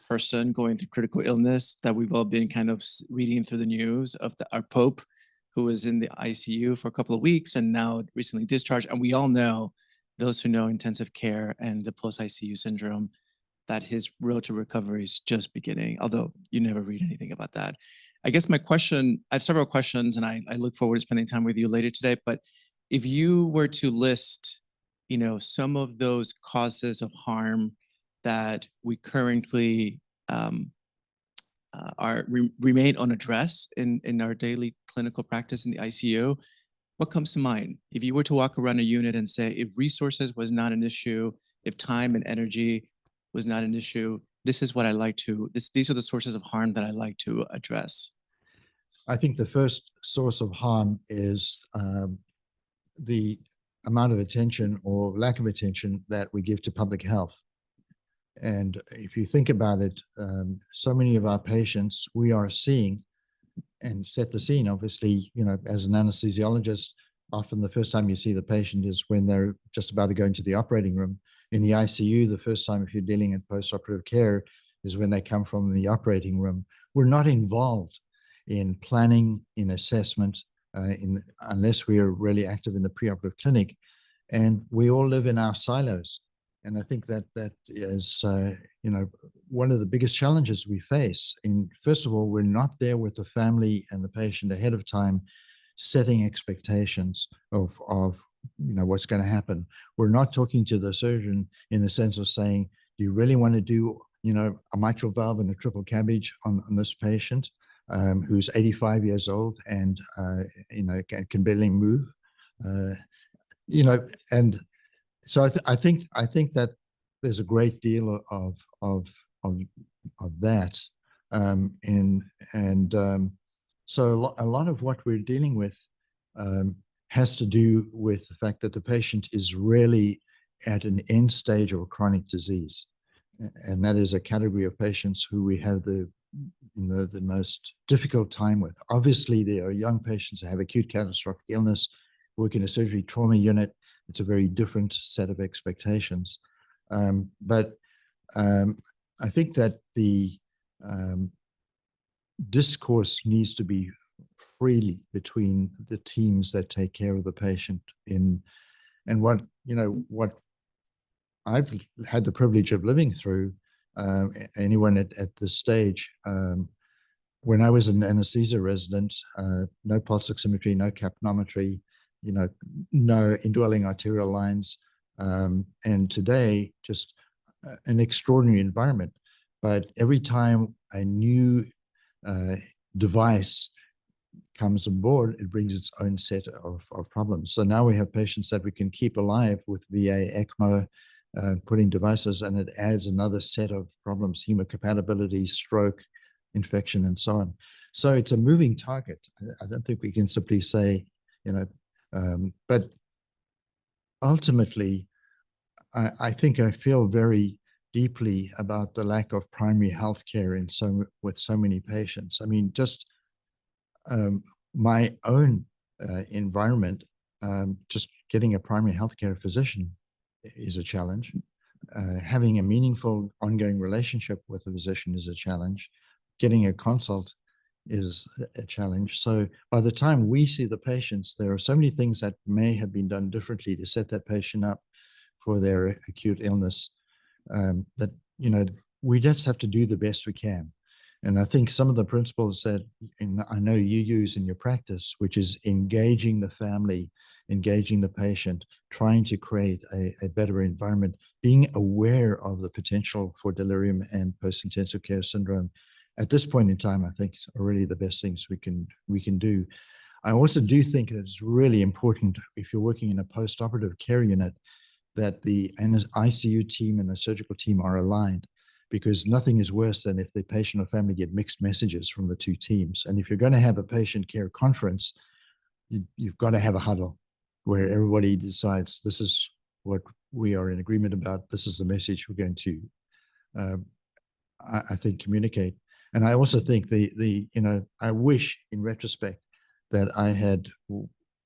person going through critical illness that we've all been kind of reading through the news of our Pope, who was in the ICU for a couple of weeks and now recently discharged. And we all know, those who know intensive care and the post-ICU syndrome, that his road to recovery is just beginning, although you never read anything about that. I guess my question, I have several questions and I look forward to spending time with you later today, but if you were to list, some of those causes of harm that we currently remain unaddressed in our daily clinical practice in the ICU, what comes to mind? If you were to walk around a unit and say, if resources was not an issue, if time and energy was not an issue, this is what I like to, these are the sources of harm that I like to address. I think the first source of harm is the amount of attention or lack of attention that we give to public health. And if you think about it, so many of our patients we are seeing, and set the scene, obviously, as an anesthesiologist, often the first time you see the patient is when they're just about to go into the operating room. In the ICU, the first time, if you're dealing with postoperative care, is when they come from the operating room. We're not involved in planning, in assessment, unless we are really active in the preoperative clinic. And we all live in our silos. And I think that is, one of the biggest challenges we face. And first of all, we're not there with the family and the patient ahead of time, setting expectations of what's going to happen. We're not talking to the surgeon in the sense of saying, do you really want to do, a mitral valve and a triple cabbage on this patient who's 85 years old and, can barely move, and so I think that there's a great deal of that, so a lot of what we're dealing with has to do with the fact that the patient is really at an end stage of a chronic disease, and that is a category of patients who we have the most difficult time with. Obviously, there are young patients that have acute catastrophic illness, work in a surgery trauma unit. It's a very different set of expectations. But I think that the discourse needs to be freely between the teams that take care of the patient and what I've had the privilege of living through, anyone at this stage, when I was an anesthesia resident, no pulse oximetry, no capnometry, no indwelling arterial lines, and today just an extraordinary environment. But every time a new device comes on board, it brings its own set of problems. So now we have patients that we can keep alive with VA, ECMO, putting devices, and it adds another set of problems: hemocompatibility, stroke, infection, and so on. So it's a moving target. I don't think we can simply say, but ultimately, I think I feel very deeply about the lack of primary health care with so many patients. I mean, just my own environment, just getting a primary healthcare physician is a challenge. Having a meaningful ongoing relationship with a physician is a challenge. Getting a consult is a challenge. So by the time we see the patients, there are so many things that may have been done differently to set that patient up for their acute illness, that, we just have to do the best we can. And I think some of the principles that I know you use in your practice, which is engaging the family, engaging the patient, trying to create a better environment, being aware of the potential for delirium and post-intensive care syndrome. At this point in time, I think it's already the best things we can do. I also do think that it's really important, if you're working in a post-operative care unit, that the ICU team and the surgical team are aligned, because nothing is worse than if the patient or family get mixed messages from the two teams. And if you're going to have a patient care conference, you've got to have a huddle where everybody decides this is what we are in agreement about. This is the message we're going to, I think, communicate. And I also think I wish in retrospect that I had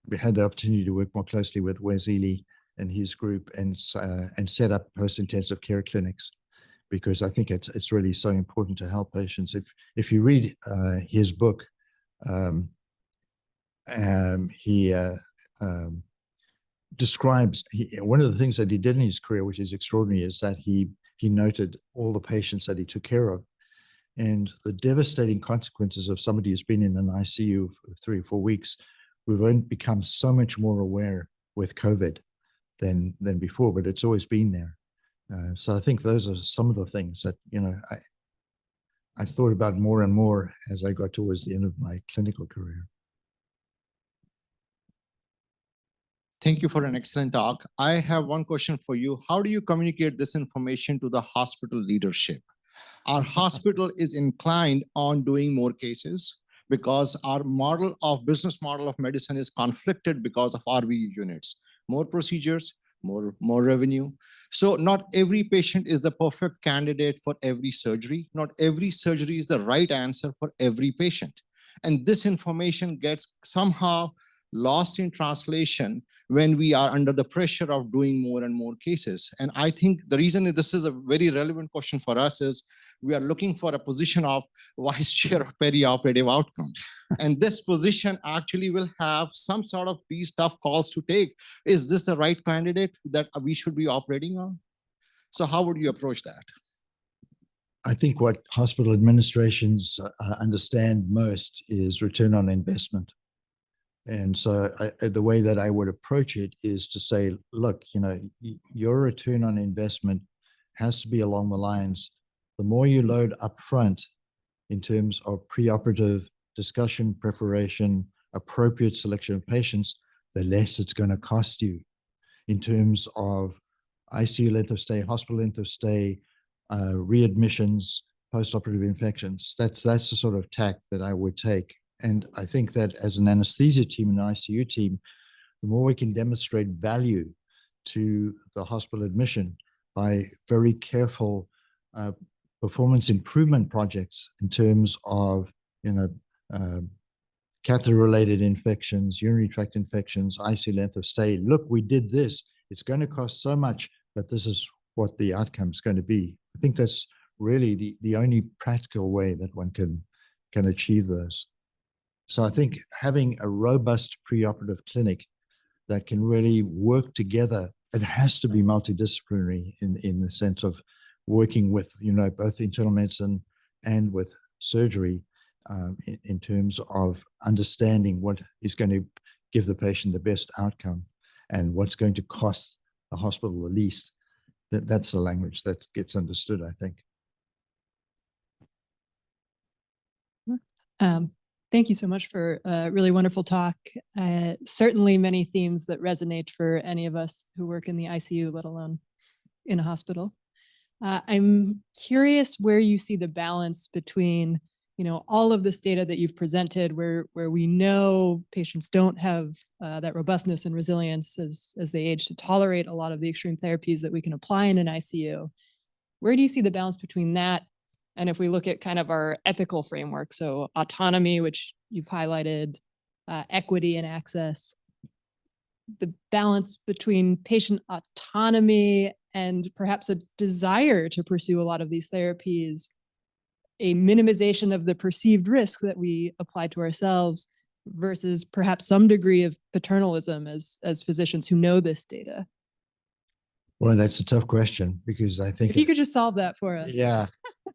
the opportunity to work more closely with Wes Ely and his group and set up post-intensive care clinics, because I think it's really so important to help patients. If you read his book, he describes one of the things that he did in his career, which is extraordinary, is that he noted all the patients that he took care of and the devastating consequences of somebody who's been in an ICU for 3 or 4 weeks. We've become so much more aware with COVID than before, but it's always been there. So I think those are some of the things that, I thought about more and more as I got towards the end of my clinical career. Thank you for an excellent talk. I have one question for you. How do you communicate this information to the hospital leadership? Our hospital is inclined on doing more cases because our business model of medicine is conflicted because of RVU units, more procedures, more revenue. So not every patient is the perfect candidate for every surgery. Not every surgery is the right answer for every patient. And this information gets somehow lost in translation when we are under the pressure of doing more and more cases. And I think the reason this is a very relevant question for us is we are looking for a position of vice chair of perioperative outcomes. And this position actually will have some sort of these tough calls to take. Is this the right candidate that we should be operating on? So how would you approach that? I think what hospital administrations understand most is return on investment. And so the way that I would approach it is to say, look, your return on investment has to be along the lines, the more you load up front in terms of preoperative discussion, preparation, appropriate selection of patients, the less it's going to cost you in terms of ICU length of stay, hospital length of stay, readmissions, postoperative infections. That's the sort of tack that I would take. And I think that as an anesthesia team and an ICU team, the more we can demonstrate value to the hospital admission by very careful performance improvement projects in terms of, catheter-related infections, urinary tract infections, ICU length of stay. Look, we did this. It's going to cost so much, but this is what the outcome is going to be. I think that's really the only practical way that one can achieve those. So I think having a robust preoperative clinic that can really work together, it has to be multidisciplinary in the sense of working with, both internal medicine and with surgery in terms of understanding what is going to give the patient the best outcome and what's going to cost the hospital the least. That's the language that gets understood, I think. Thank you so much for a really wonderful talk. Certainly many themes that resonate for any of us who work in the ICU, let alone in a hospital. I'm curious where you see the balance between, all of this data that you've presented where we know patients don't have that robustness and resilience as they age to tolerate a lot of the extreme therapies that we can apply in an ICU. Where do you see the balance between that? And if we look at kind of our ethical framework, so autonomy, which you've highlighted, equity and access, the balance between patient autonomy and perhaps a desire to pursue a lot of these therapies, a minimization of the perceived risk that we apply to ourselves versus perhaps some degree of paternalism as physicians who know this data. Well, that's a tough question because I think— If you could just solve that for us. Yeah,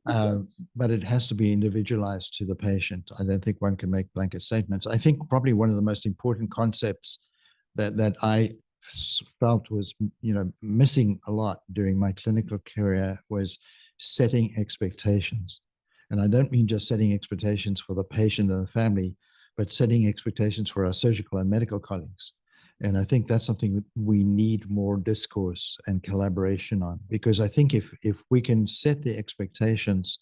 but it has to be individualized to the patient. I don't think one can make blanket statements. I think probably one of the most important concepts that I felt was, missing a lot during my clinical career was setting expectations. And I don't mean just setting expectations for the patient and the family, but setting expectations for our surgical and medical colleagues. And I think that's something that we need more discourse and collaboration on, because I think if we can set the expectations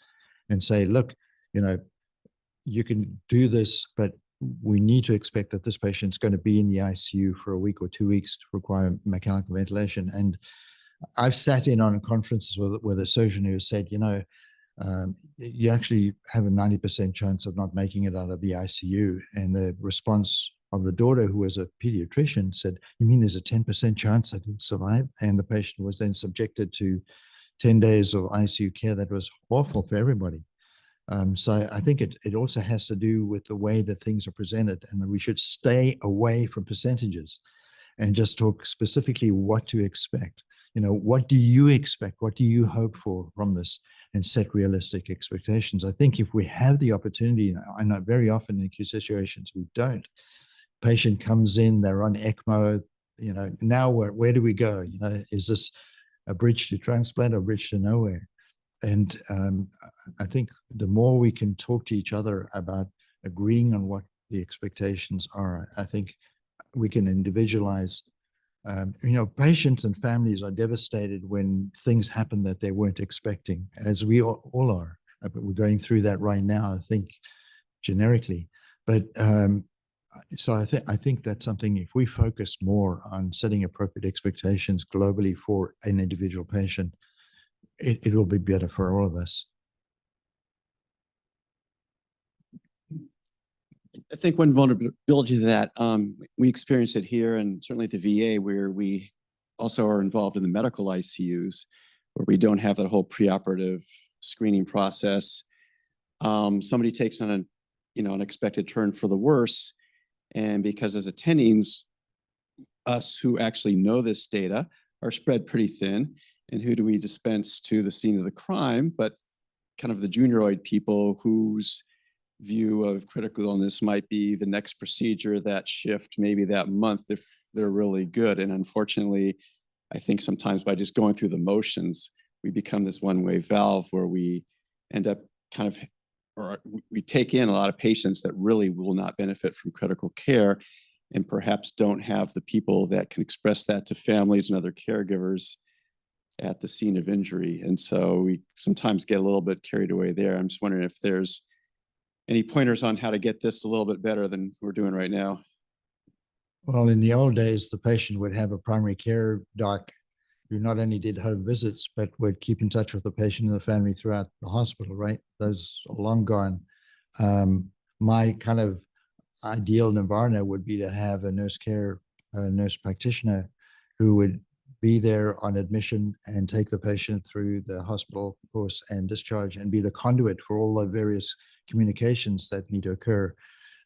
and say, look, you can do this, but we need to expect that this patient's going to be in the ICU for a week or 2 weeks to require mechanical ventilation. And I've sat in on conferences with a surgeon who said, you actually have a 90% chance of not making it out of the ICU. And the response of the daughter, who was a pediatrician, said, "You mean there's a 10% chance that he'll survive?" And the patient was then subjected to 10 days of ICU care. That was awful for everybody. So I think it also has to do with the way that things are presented, and we should stay away from percentages and just talk specifically what to expect. What do you expect? What do you hope for from this? And set realistic expectations. I think if we have the opportunity, I know very often in acute situations we don't. Patient comes in, they're on ECMO, now where do we go? Is this a bridge to transplant or bridge to nowhere? And I think the more we can talk to each other about agreeing on what the expectations are, I think we can individualize. Patients and families are devastated when things happen that they weren't expecting, as we all are. We're going through that right now, I think, generically. But so I think that's something, if we focus more on setting appropriate expectations globally for an individual patient, it will be better for all of us. I think one vulnerability to that, we experience it here and certainly at the VA, where we also are involved in the medical ICUs, where we don't have that whole preoperative screening process. Somebody takes on an unexpected turn for the worse, and because as attendings, us who actually know this data are spread pretty thin. And who do we dispense to the scene of the crime? But kind of the junioroid people whose view of critical illness might be the next procedure, that shift, maybe that month, if they're really good. And unfortunately, I think sometimes by just going through the motions, we become this one-way valve where we end up or we take in a lot of patients that really will not benefit from critical care, and perhaps don't have the people that can express that to families and other caregivers at the scene of injury. And so we sometimes get a little bit carried away there. I'm just wondering if there's any pointers on how to get this a little bit better than we're doing right now. Well, in the old days, the patient would have a primary care doc who not only did home visits, but would keep in touch with the patient and the family throughout the hospital, right? Those are long gone. My kind of ideal nirvana would be to have a nurse practitioner who would be there on admission and take the patient through the hospital course and discharge, and be the conduit for all the various communications that need to occur.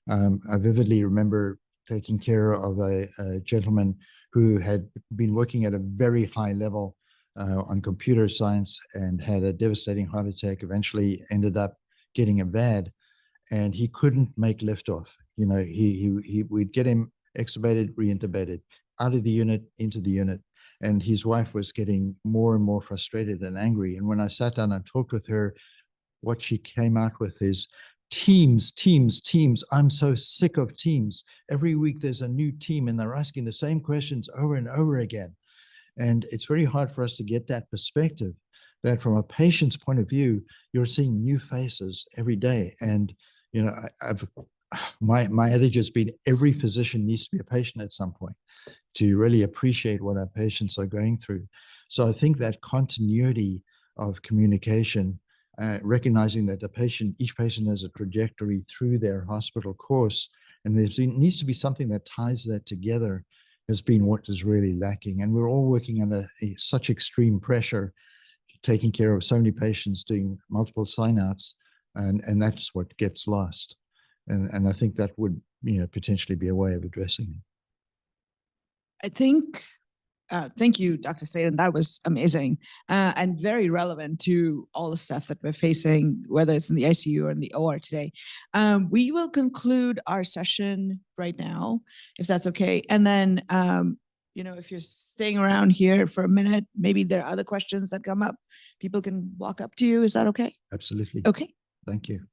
I vividly remember taking care of a gentleman who had been working at a very high level on computer science and had a devastating heart attack, eventually ended up getting a VAD, and he couldn't make liftoff. We'd get him extubated, reintubated, out of the unit, into the unit. And his wife was getting more and more frustrated and angry. And when I sat down and talked with her, what she came out with is teams. I'm so sick of teams. Every week there's a new team and they're asking the same questions over and over again. And it's very hard for us to get that perspective, that from a patient's point of view, you're seeing new faces every day. And, my adage has been, every physician needs to be a patient at some point to really appreciate what our patients are going through. So I think that continuity of communication, recognizing that each patient has a trajectory through their hospital course, and there needs to be something that ties that together, has been what is really lacking. And we're all working under such extreme pressure, taking care of so many patients, doing multiple sign-outs, and that's what gets lost. And I think that would potentially be a way of addressing it. I think, thank you, Dr. Sladen. That was amazing and very relevant to all the stuff that we're facing, whether it's in the ICU or in the OR today. We will conclude our session right now, if that's okay. And then, if you're staying around here for a minute, maybe there are other questions that come up. People can walk up to you. Is that okay? Absolutely. Okay. Thank you.